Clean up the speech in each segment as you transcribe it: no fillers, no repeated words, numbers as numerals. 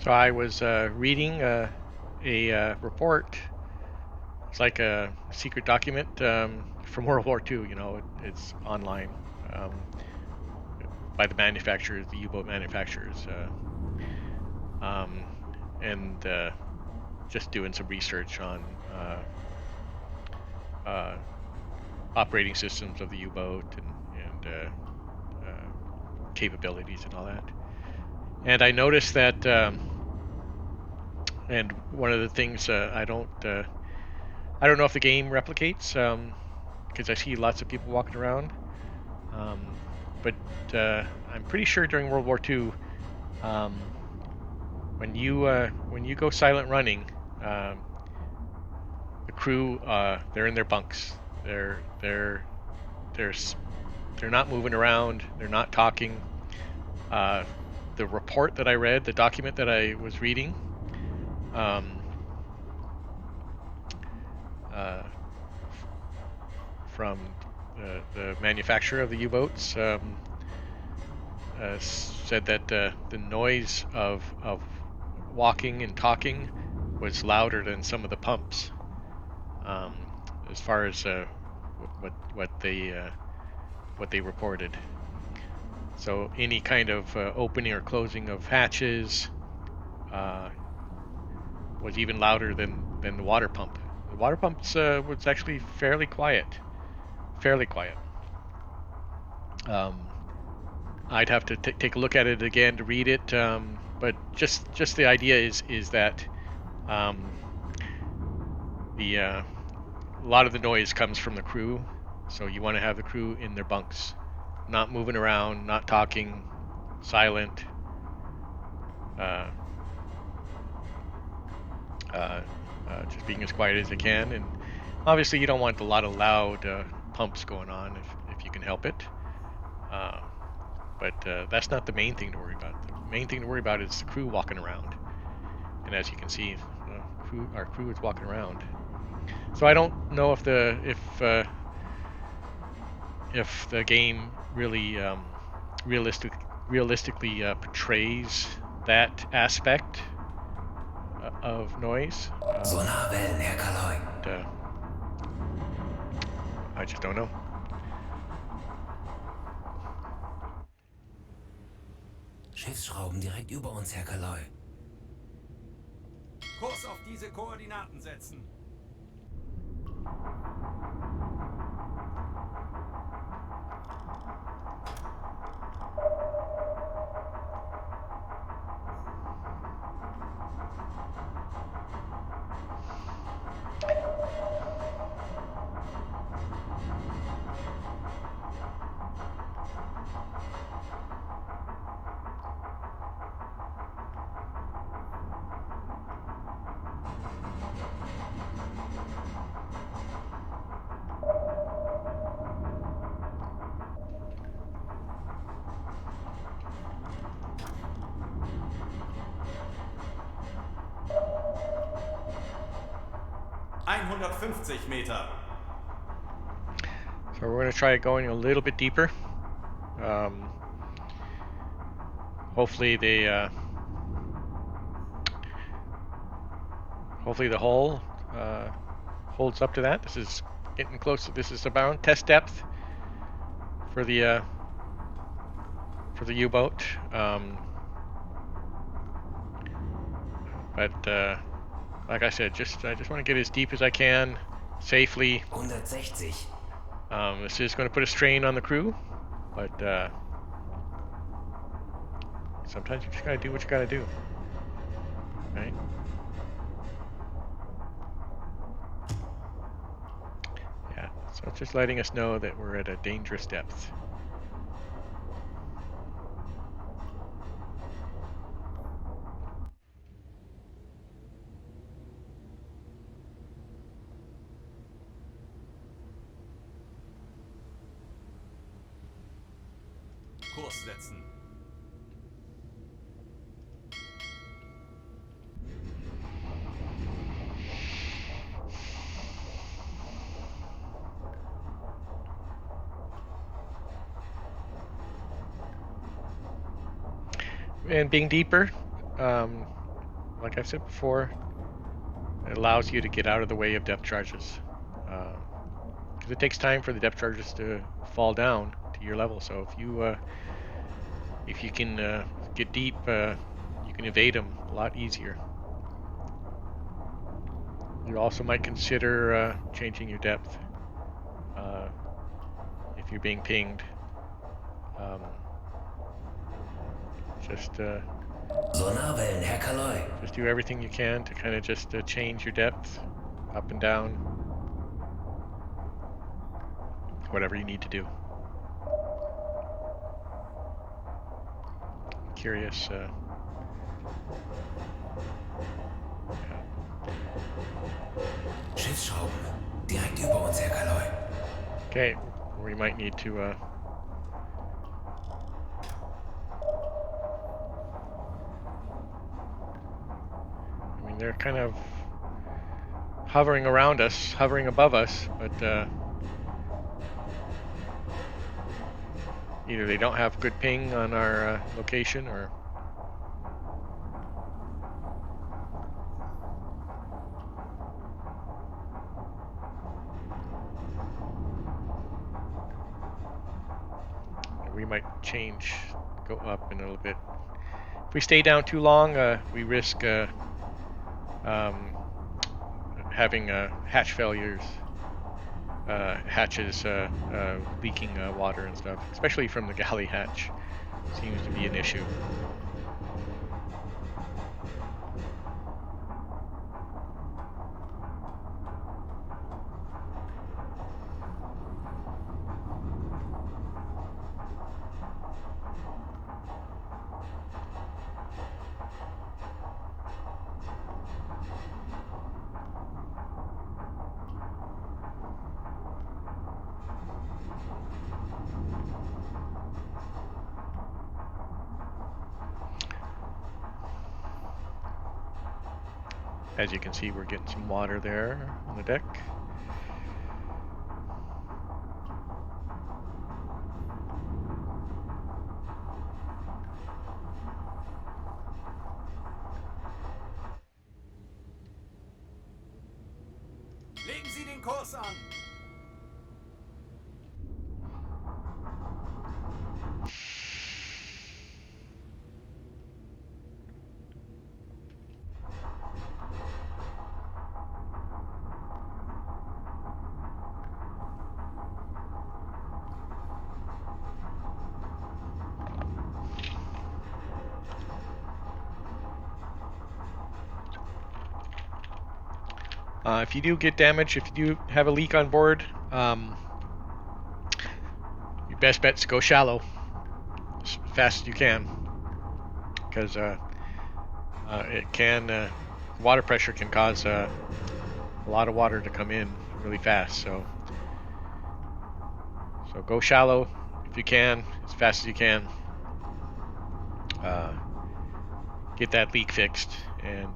So I was reading a report. It's like a secret document from World War II. It's online um, by the manufacturers, the U-boat manufacturers, um, and just doing some research on uh, operating systems of the U-boat and capabilities and all that. And I noticed that, and one of the things I don't know if the game replicates because I see lots of people walking around. Um, but I'm pretty sure during World War II, um, when you go silent running, um, the crew they're in their bunks. They're they're not moving around. They're not talking. Uh, the report that I read, the document that I was reading, um, uh, from the manufacturer of the U-boats, said that the noise of walking and talking was louder than some of the pumps, um, as far as what they reported. So any kind of opening or closing of hatches uh, was even louder than the water pump. The water pumps was actually fairly quiet, fairly quiet. Um, I'd have to take a look at it again to read it, but just the idea is that um, a lot of the noise comes from the crew, so you want to have the crew in their bunks, not moving around, not talking, silent. Uh, uh, just being as quiet as they can, and obviously you don't want a lot of loud pumps going on if you can help it. Uh, but that's not the main thing to worry about. The main thing to worry about is the crew walking around, and as you can see, our crew is walking around. So I don't know if the game really realistically portrays that aspect of noise. Sonarwellen, Herr Kaloi. I just don't know. Schiffsschrauben direkt über uns, Herr Kaloi. Kurs auf diese Koordinaten setzen. Meter. So we're going to try going a little bit deeper. Hopefully hopefully the hull holds up to that. This is getting close. This is about test depth for the U-boat. But like I said, I just want to get as deep as I can safely. 160. This is going to put a strain on the crew, but sometimes you just gotta do what you gotta do, right? Yeah, so it's just letting us know that we're at a dangerous depth. Kurs setzen. And being deeper, like I've said before, it allows you to get out of the way of depth charges. Because it takes time for the depth charges to fall down to your level. So if you can get deep, you can evade them a lot easier. You also might consider changing your depth if you're being pinged. Just Sonarwellen, Herr Kaloi. just do everything you can to kind of just change your depth up and down, whatever you need to do. Curious. Yeah. Schiffsschrauben. Direkt über uns, Herr Kaloi. Okay, we might need to I mean, they're kind of hovering around us, hovering above us, but either they don't have good ping on our location, or we might change, go up in a little bit. If we stay down too long, we risk having hatch failures, hatches leaking water and stuff, especially from the galley hatch. Seems to be an issue. As you can see, we're getting some water there on the deck. Legen Sie den Kurs an. If you do get damaged, if you do have a leak on board, your best bet's go shallow as fast as you can, because water pressure can cause a lot of water to come in really fast. So go shallow if you can, as fast as you can. Get that leak fixed, and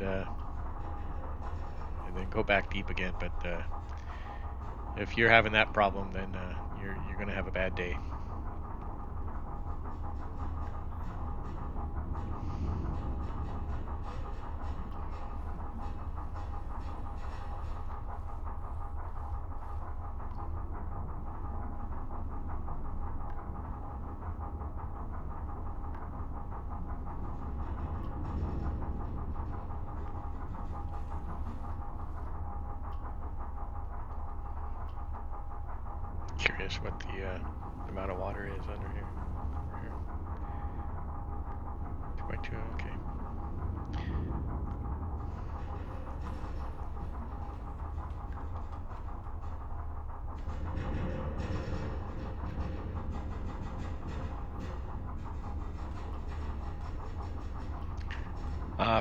then go back deep again. But if you're having that problem, then you're gonna have a bad day. Curious what the amount of water is under here. Over here. 2 by 2, okay.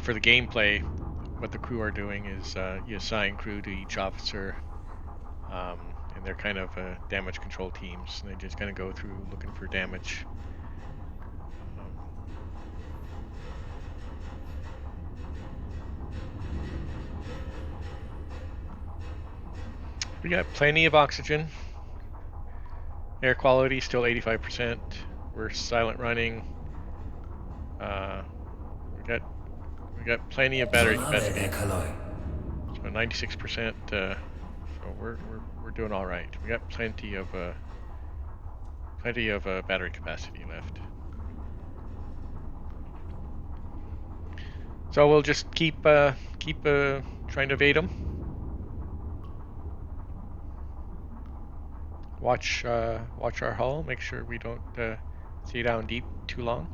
For the gameplay, what the crew are doing is you assign crew to each officer, and they're kind of damage control teams, and they just kind of go through looking for damage. We got plenty of oxygen. Air quality still 85%. We're silent running. We got plenty of battery Sonarwelle capacity. der Kaloi. So 96%. So we're doing all right. We got plenty of battery capacity left. So we'll just keep trying to evade them. Watch our hull. Make sure we don't stay down deep too long.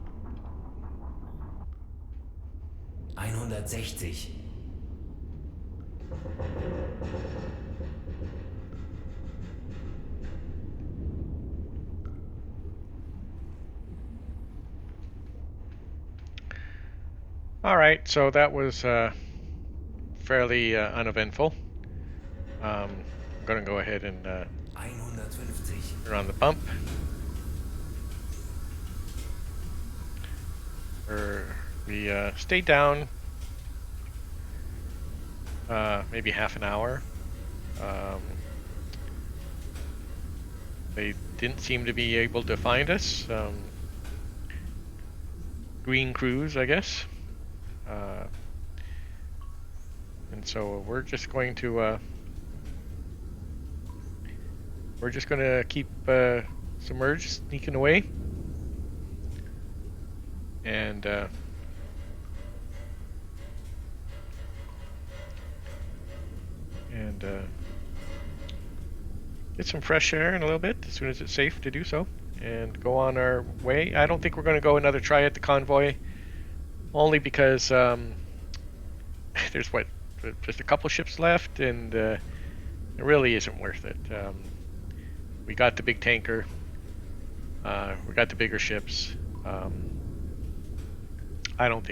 160. All right, so that was fairly uneventful. I'm gonna go ahead and 150. turn on the pump. We stayed down maybe half an hour. They didn't seem to be able to find us. Green crews, I guess. And so we're just going to keep submerged, sneaking away, and get some fresh air in a little bit as soon as it's safe to do so, and go on our way. I don't think we're going to go another try at the convoy, only because there's just a couple ships left, and it really isn't worth it. We got the big tanker. We got the bigger ships. I don't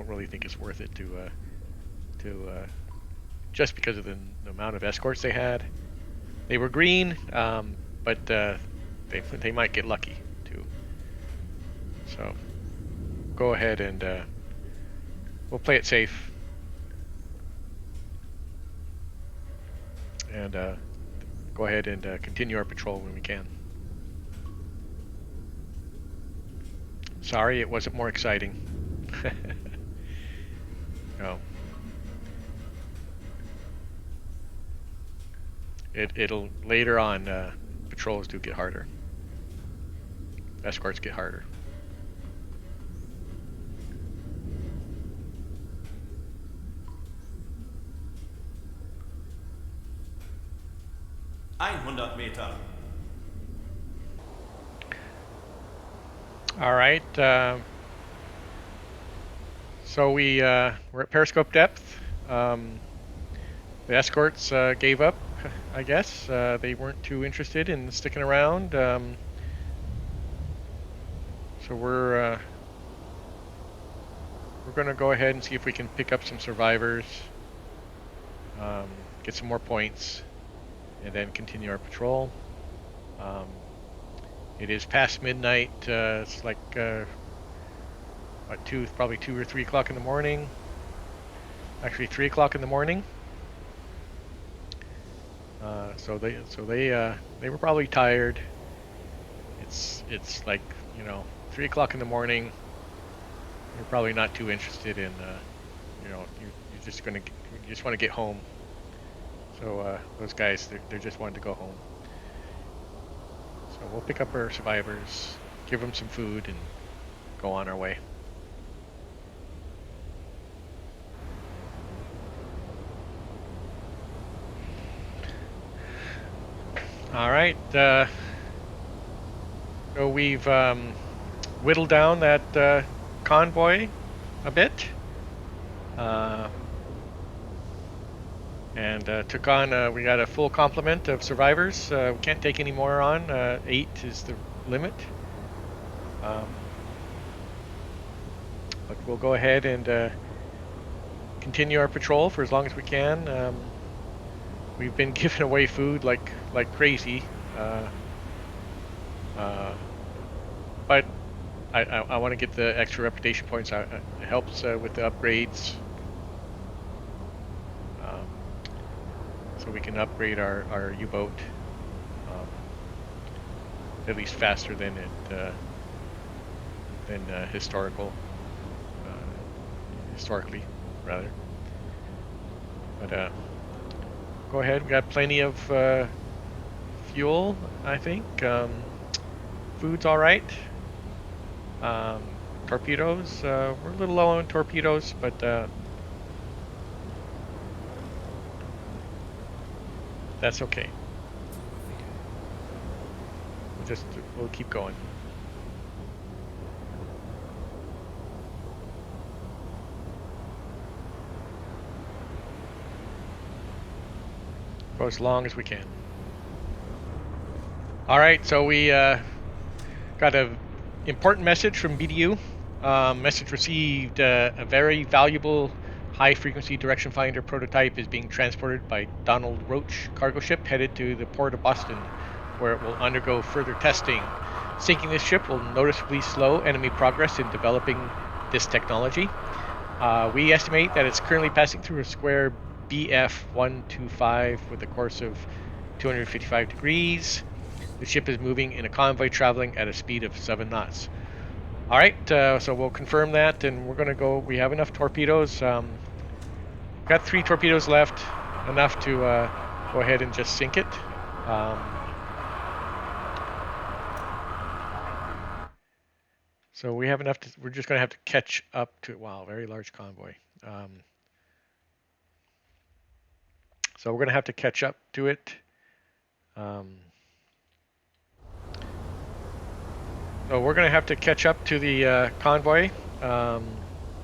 really think it's worth it to just because of the amount of escorts they had. They were green, but they might get lucky too. So go ahead and we'll play it safe and go ahead and continue our patrol when we can. Sorry, it wasn't more exciting. No. It'll later on. Patrols do get harder. Escorts get harder. Meter. All right. So we're at periscope depth. The escorts gave up, I guess. They weren't too interested in sticking around. So we're going to go ahead and see if we can pick up some survivors, get some more points, and then continue our patrol. It is past midnight. It's like probably 2 or 3 o'clock in the morning. Actually, 3 o'clock in the morning. So they were probably tired. It's like 3 o'clock in the morning. You're probably not too interested in you just want to get home. So those guys they're just wanting to go home. So we'll pick up our survivors, give them some food, and go on our way. All right. So we've whittled down that convoy a bit, and took on. We got a full complement of survivors. We can't take any more on. 8 is the limit. But we'll go ahead and continue our patrol for as long as we can. We've been giving away food like crazy, but I want to get the extra reputation points. It helps with the upgrades, so we can upgrade our U-boat at least faster than historically. rather. But go ahead. We got plenty of fuel, I think. Food's all right. Torpedoes. We're a little low on torpedoes, but that's okay. We'll keep going. Go as long as we can. All right, so we got a important message from BDU. Message received: a very valuable high-frequency direction finder prototype is being transported by Donald Roach cargo ship headed to the port of Boston, where it will undergo further testing. Sinking this ship will noticeably slow enemy progress in developing this technology. We estimate that it's currently passing through a square BF125 with a course of 255 degrees. The ship is moving in a convoy traveling at a speed of 7 knots. All right, so we'll confirm that, and we're going to go. We have enough torpedoes. Got 3 torpedoes left, enough to go ahead and just sink it. So we have enough to. We're just going to have to catch up to. Wow, very large convoy. So we're going to have to catch up to it. So we're going to have to catch up to the convoy.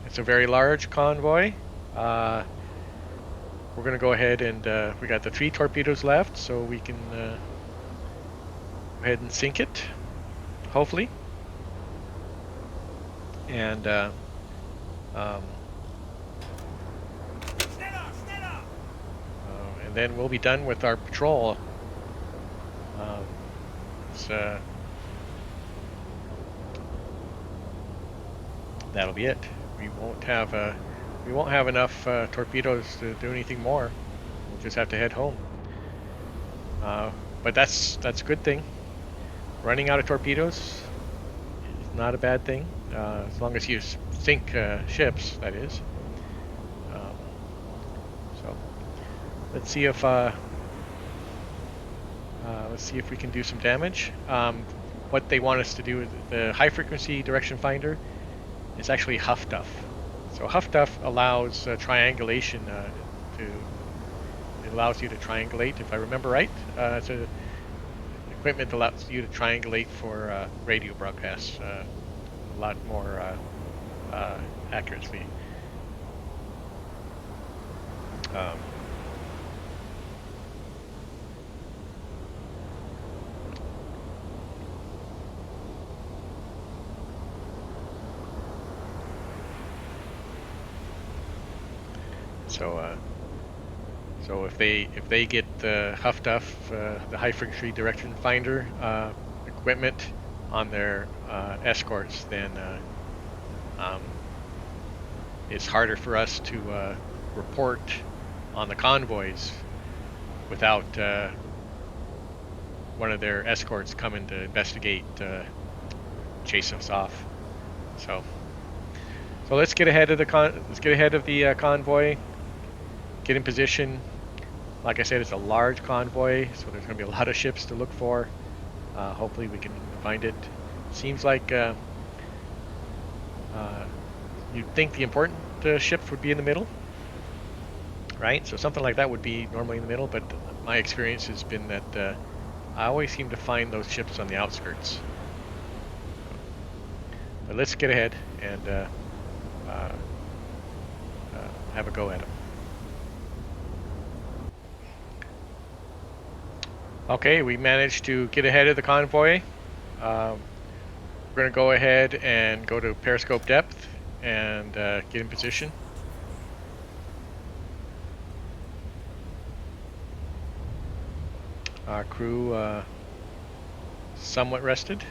It's a very large convoy. We're going to go ahead and we got the 3 torpedoes left, so we can go ahead and sink it, hopefully. And and then we'll be done with our patrol. That'll be it. We won't have enough torpedoes to do anything more. We'll just have to head home. But that's a good thing. Running out of torpedoes is not a bad thing, as long as you sink ships, that is. So let's see if we can do some damage. What they want us to do with the high frequency direction finder is actually Huff Duff. So Huff Duff allows triangulation. It allows you to triangulate, if I remember right. It's a equipment that allows you to triangulate for radio broadcasts a lot more accurately. So if they get the Huff Duff, the high frequency direction finder equipment on their escorts, then it's harder for us to report on the convoys without one of their escorts coming to investigate, chase us off. So let's get ahead of the convoy. Get in position. Like I said, it's a large convoy, so there's going to be a lot of ships to look for. Hopefully we can find it. Seems like you'd think the important ships would be in the middle, right? So something like that would be normally in the middle, but my experience has been that I always seem to find those ships on the outskirts. But let's get ahead and have a go at them. Okay, we managed to get ahead of the convoy. We're going to go ahead and go to periscope depth and get in position. Our crew somewhat rested.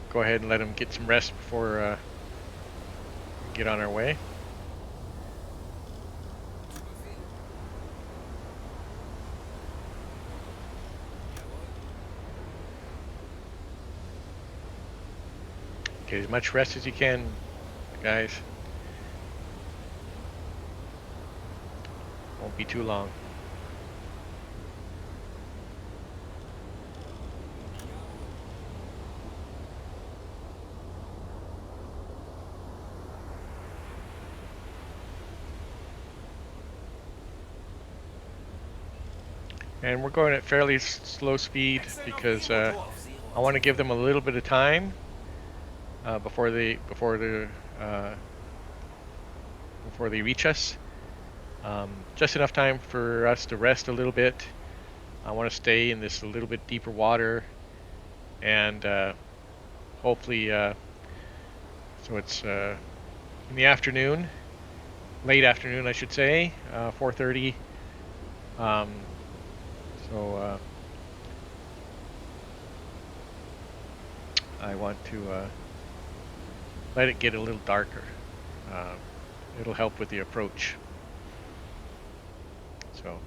Go ahead and let them get some rest before we get on our way. Get as much rest as you can, guys. Won't be too long. And we're going at fairly slow speed because I want to give them a little bit of time before they reach us. Just enough time for us to rest a little bit. I want to stay in this a little bit deeper water, and hopefully, so it's in the afternoon, late afternoon, I should say, 4:30. So I want to let it get a little darker. It'll help with the approach. So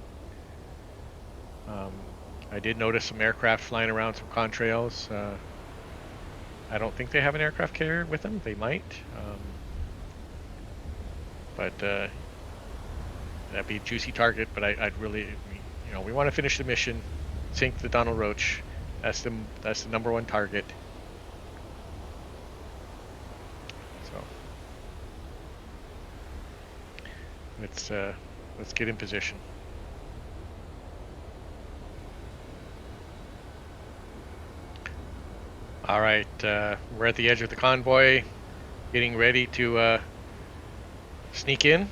I did notice some aircraft flying around some contrails. I don't think they have an aircraft carrier with them. They might, but that'd be a juicy target. But I'd really, we want to finish the mission, sink the Donald Roach. That's the number one target. So let's get in position. All right, we're at the edge of the convoy, getting ready to sneak in.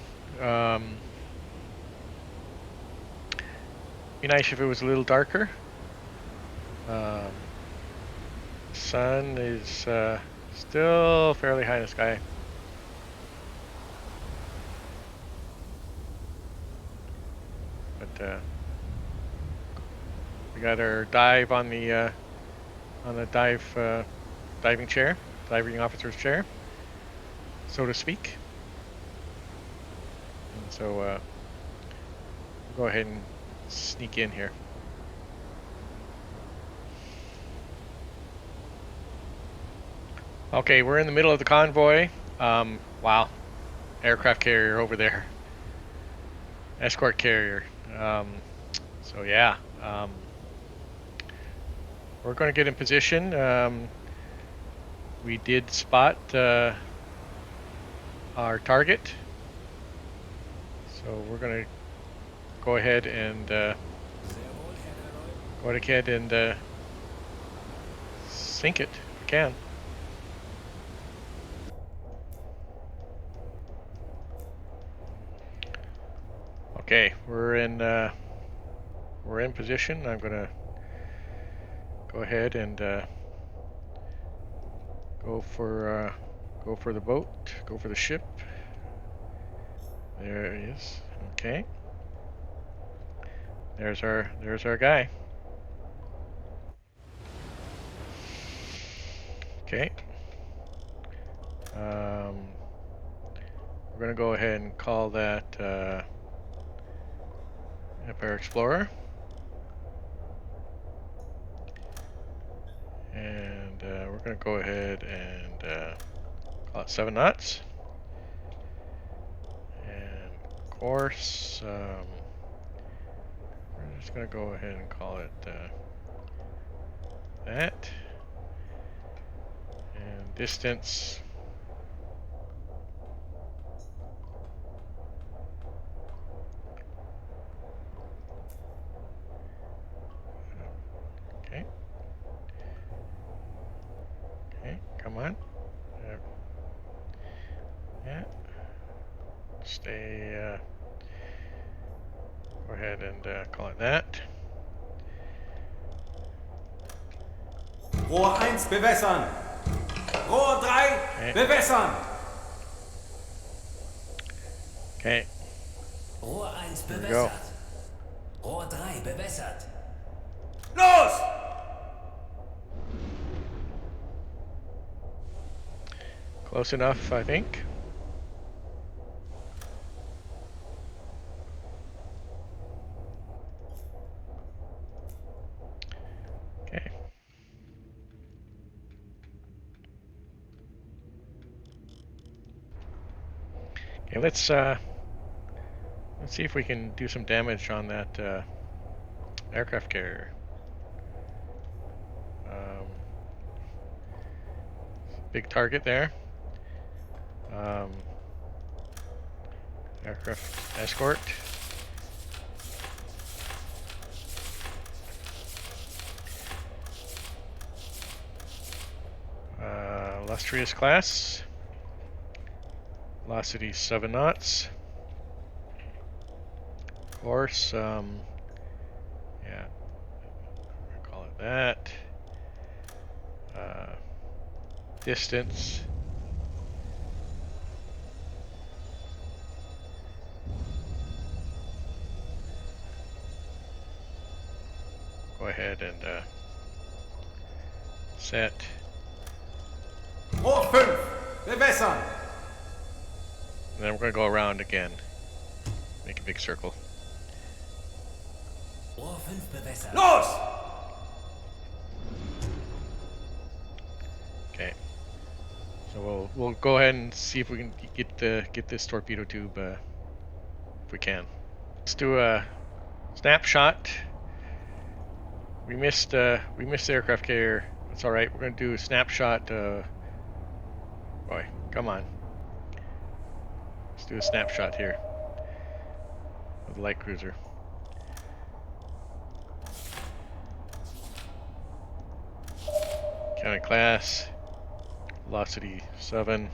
Be nice if it was a little darker. Sun is still fairly high in the sky. But we got our dive on the diving chair, diving officer's chair, so to speak. And so we'll go ahead and sneak in here. Okay, we're in the middle of the convoy. Wow, aircraft carrier over there, escort carrier. So yeah, we're going to get in position. We did spot our target, so we're going to go ahead and sink it if we can. Okay, we're in position. I'm gonna go ahead and go for the boat. Go for the ship. There it is. Okay. There's our guy. Okay. We're gonna go ahead and call that Empire Explorer. And we're going to go ahead and call it 7 knots. And of course, we're just going to go ahead and call it that. And distance. Okay. Okay, come on. Yeah. Stay. Go ahead and call it that. Rohr 1 bewässern. Rohr 3 bewässern. Okay. Rohr 1 Here we go. bewässert. Rohr 3 bewässert. Los! Close enough, I think. Okay. let's see if we can do some damage on that aircraft carrier. Big target there. Aircraft escort. Illustrious class. Velocity 7 knots. Course, yeah, call it that. Distance. Go ahead and set. Rohr 5, bewässern. And then we're going to go around again. Make a big circle. Rohr 5 bewässert. Los! Okay. So we'll go ahead and see if we can get this torpedo tube if we can. Let's do a snapshot. We missed the aircraft carrier. That's all right. We're gonna do a snapshot. Boy, come on. Let's do a snapshot here of the light cruiser. County class, velocity 7,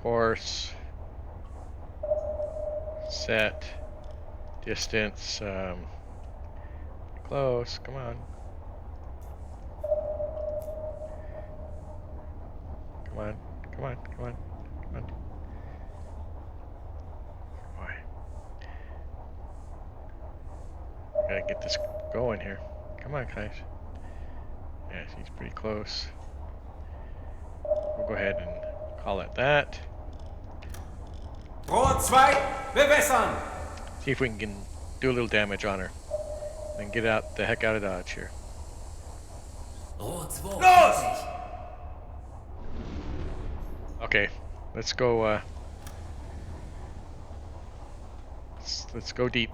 course, set, distance, close, come on. Come on, come on, come on, come on. Boy. Gotta get this going here. Come on, guys. Yeah, he's pretty close. We'll go ahead and call it that. Rohr 2, bewässern. See if we can do a little damage on her. Then get out the heck out of Dodge here. Rohr 2. Los! Okay, let's go. Let's go deep.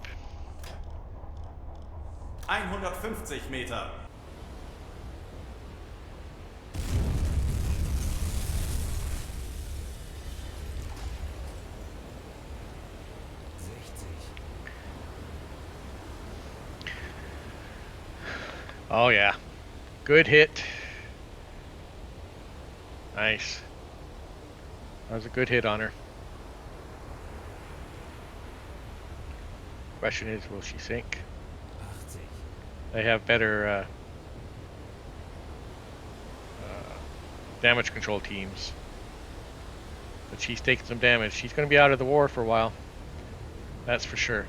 150 Meter. Oh yeah, good hit. Nice. That was a good hit on her. Question is, will she sink? They have better damage control teams. But she's taking some damage. She's going to be out of the war for a while. That's for sure.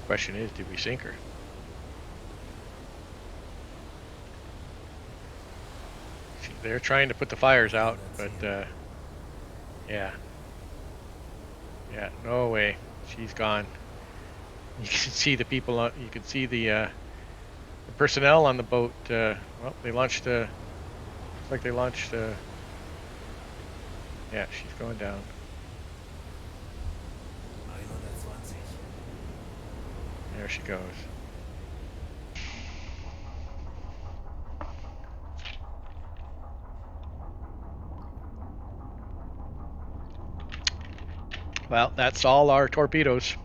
Question is, did we sink her? They're trying to put the fires out, but yeah, no way, she's gone. You can see the people on. You can see the personnel on the boat. Well, they launched. Looks like they launched. Yeah, she's going down. 120. There she goes. Well, that's all our torpedoes.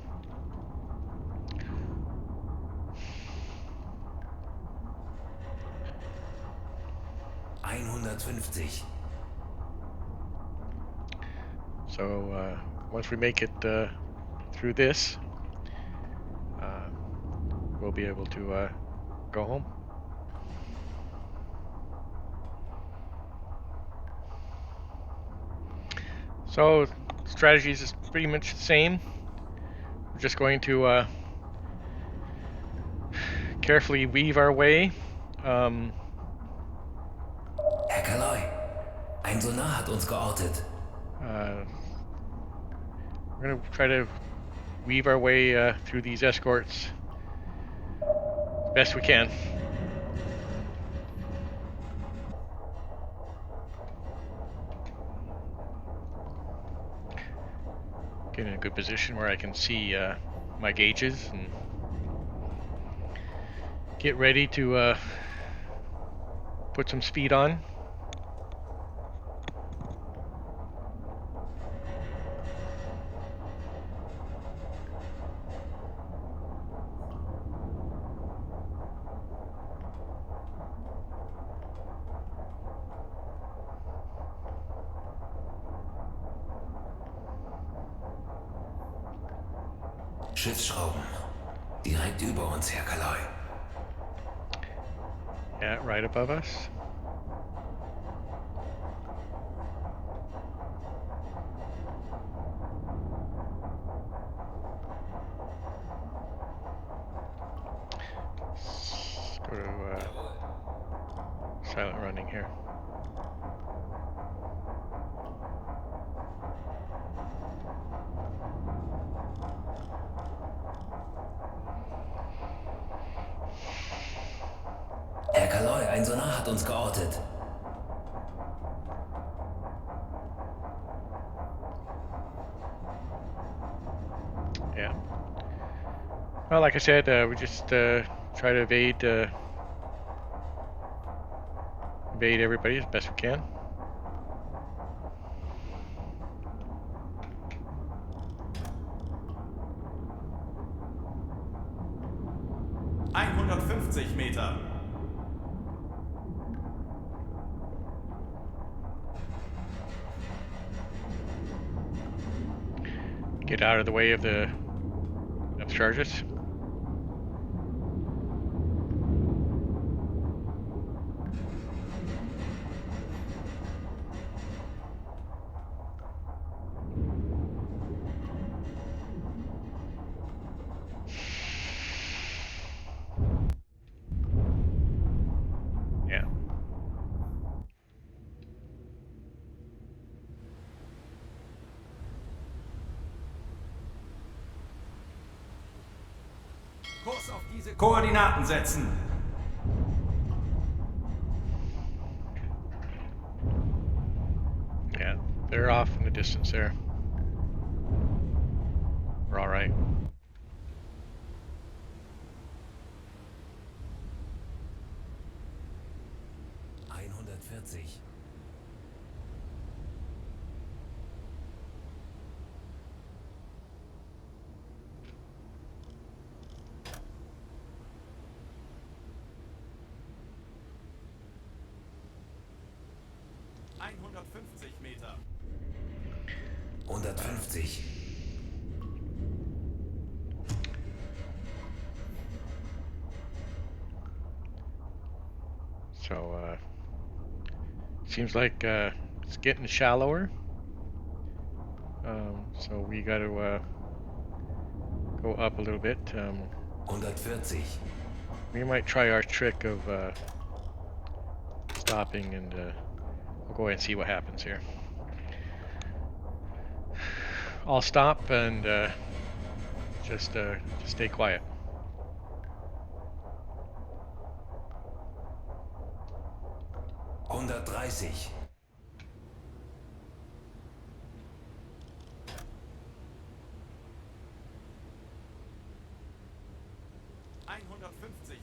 So once we make it through this, we'll be able to go home. So strategies is pretty much the same. We're just going to carefully weave our way. Herr Kaloi, ein Sonar hat uns geortet. we're gonna try to weave our way through these escorts as best we can. Get in a good position where I can see my gauges and get ready to put some speed on. Schiffsschrauben. Direkt über uns, Herr Kaloi. Yeah, right above us. Let's go to silent running here. Herr Kaloi, ein Sonar hat uns geortet. Yeah. Well, like I said, we just try to evade everybody as best we can. Meter. Get out of the way of the charges. Yeah. Kurs auf diese Koordinaten setzen. Yeah, they're off in the distance there. We're all right. Meter. 150. So seems like it's getting shallower. So we got to go up a little bit. 140. We might try our trick of stopping, and we'll go ahead and see what happens here. I'll stop and just stay quiet.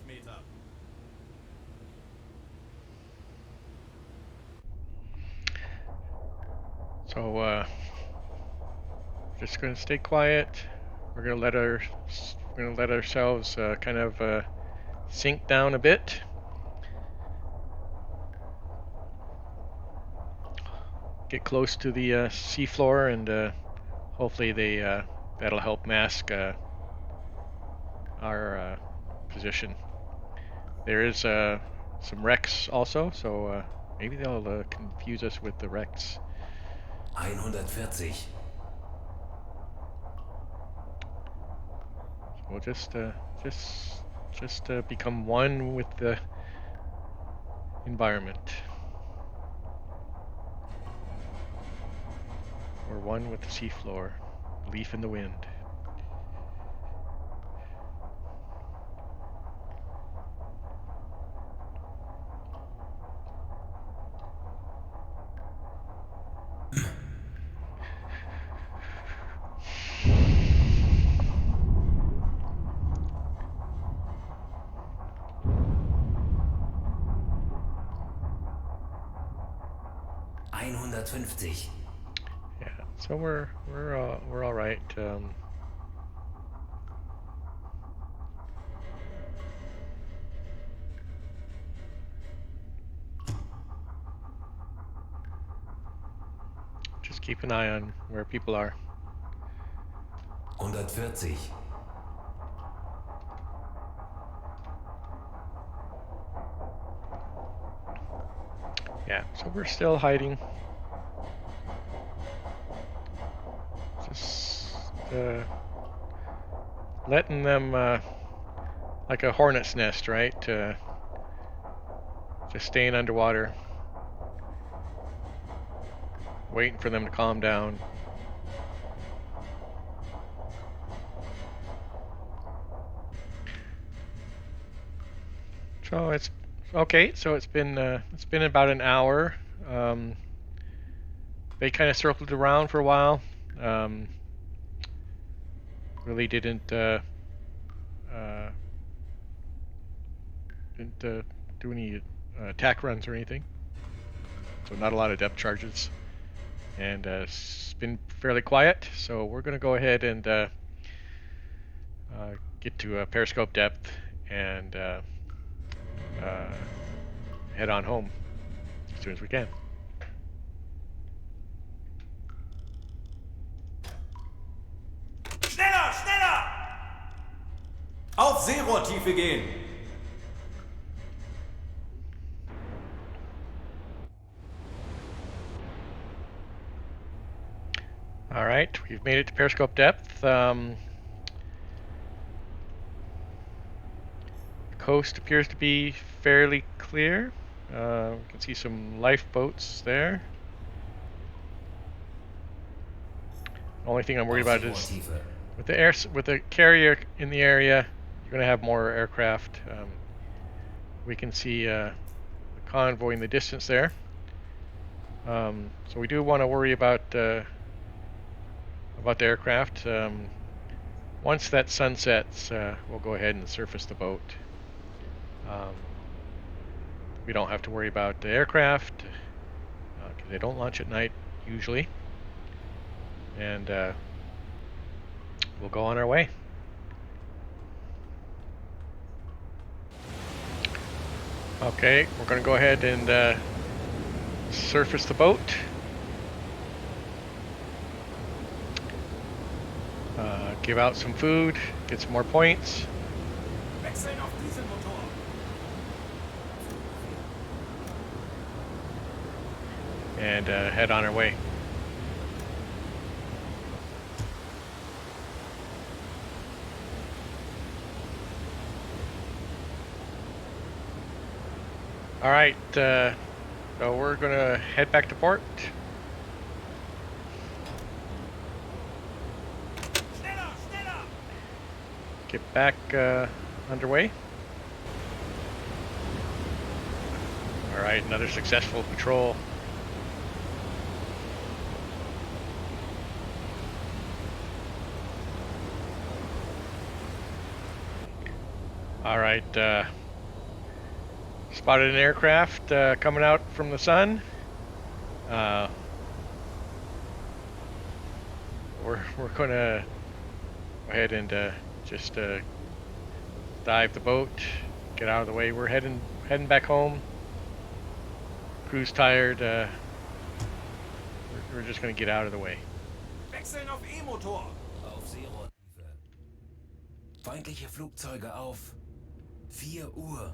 Meter. So just gonna stay quiet. We're gonna let ourselves kind of sink down a bit. Get close to the seafloor, and hopefully that'll help mask our position. There is some wrecks also, so maybe they'll confuse us with the wrecks. 140. We'll just become one with the environment. Or one with the seafloor. leaf in the wind. Yeah, so we're all right. Just keep an eye on where people are. 140. Yeah, so we're still hiding. Just letting them, like a hornet's nest, right? Just staying underwater, waiting for them to calm down. So it's okay. So it's been about an hour. They kind of circled around for a while. Really didn't do any attack runs or anything. So not a lot of depth charges, and it's been fairly quiet. So we're going to go ahead and get to periscope depth and head on home as soon as we can. Schneller, schneller! Auf Seerohrtiefe gehen! All right, we've made it to periscope depth. The coast appears to be fairly clear. We can see some lifeboats there. The only thing I'm worried about is with the carrier in the area, you're going to have more aircraft. We can see the convoy in the distance there. So we do want to worry about the aircraft. Once that sun sets, we'll go ahead and surface the boat. We don't have to worry about the aircraft because they don't launch at night usually. And we'll go on our way. Okay, we're going to go ahead and surface the boat. Give out some food, get some more points. Wechseln auf Dieselmotor! And head on our way. All right, so we're gonna head back to port. Schneller, schneller! Get back underway. All right, another successful patrol. All right, spotted an aircraft coming out from the sun. We're gonna go ahead and just dive the boat, get out of the way. We're heading back home. Crew's tired. We're just gonna get out of the way. Wechseln auf E-Motor! Auf Seerohrtiefe. Feindliche Flugzeuge auf 4 Uhr.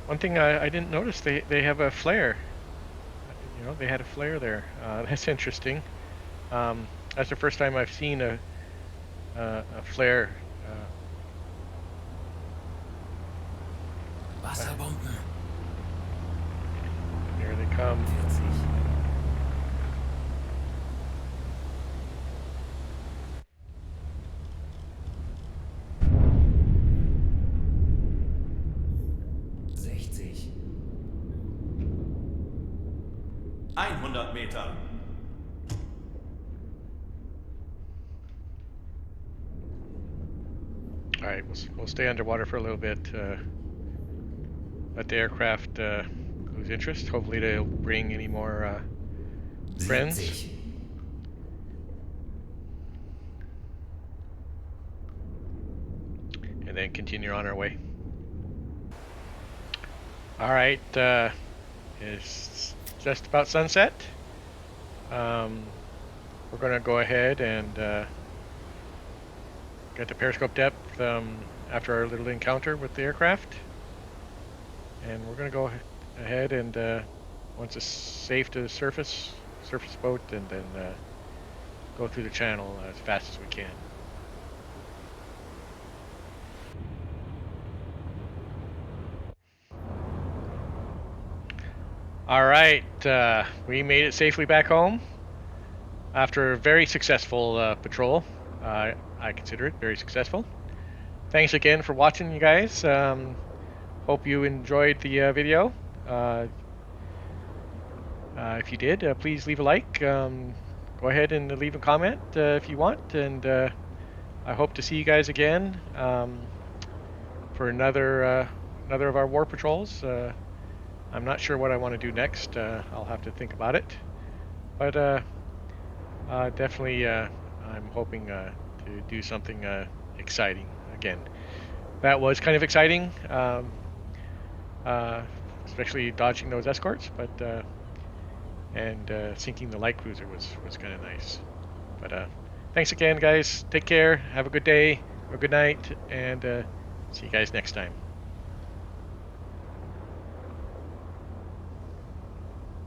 One thing I didn't notice, they have a flare. You know, they had a flare there. That's interesting. That's the first time I've seen a a flare. Wasserbomben. Here they come. 40. ...60. 100 Meter. All right, we'll stay underwater for a little bit. Let the aircraft lose interest. Hopefully they'll bring any more friends. 70. And then continue on our way. All right, it's just about sunset. We're gonna go ahead and get the periscope depth after our little encounter with the aircraft. And we're gonna go ahead and once it's safe to the surface boat, and then go through the channel as fast as we can. All right, we made it safely back home after a very successful patrol. I consider it very successful. Thanks again for watching, you guys. Hope you enjoyed the video. If you did, please leave a like. Go ahead and leave a comment if you want, and I hope to see you guys again for another of our war patrols. I'm not sure what I want to do next. I'll have to think about it, but definitely I'm hoping to do something exciting again. That was kind of exciting, especially dodging those escorts, but and sinking the light cruiser was kind of nice. But thanks again, guys. Take care. Have a good day or good night, and see you guys next time.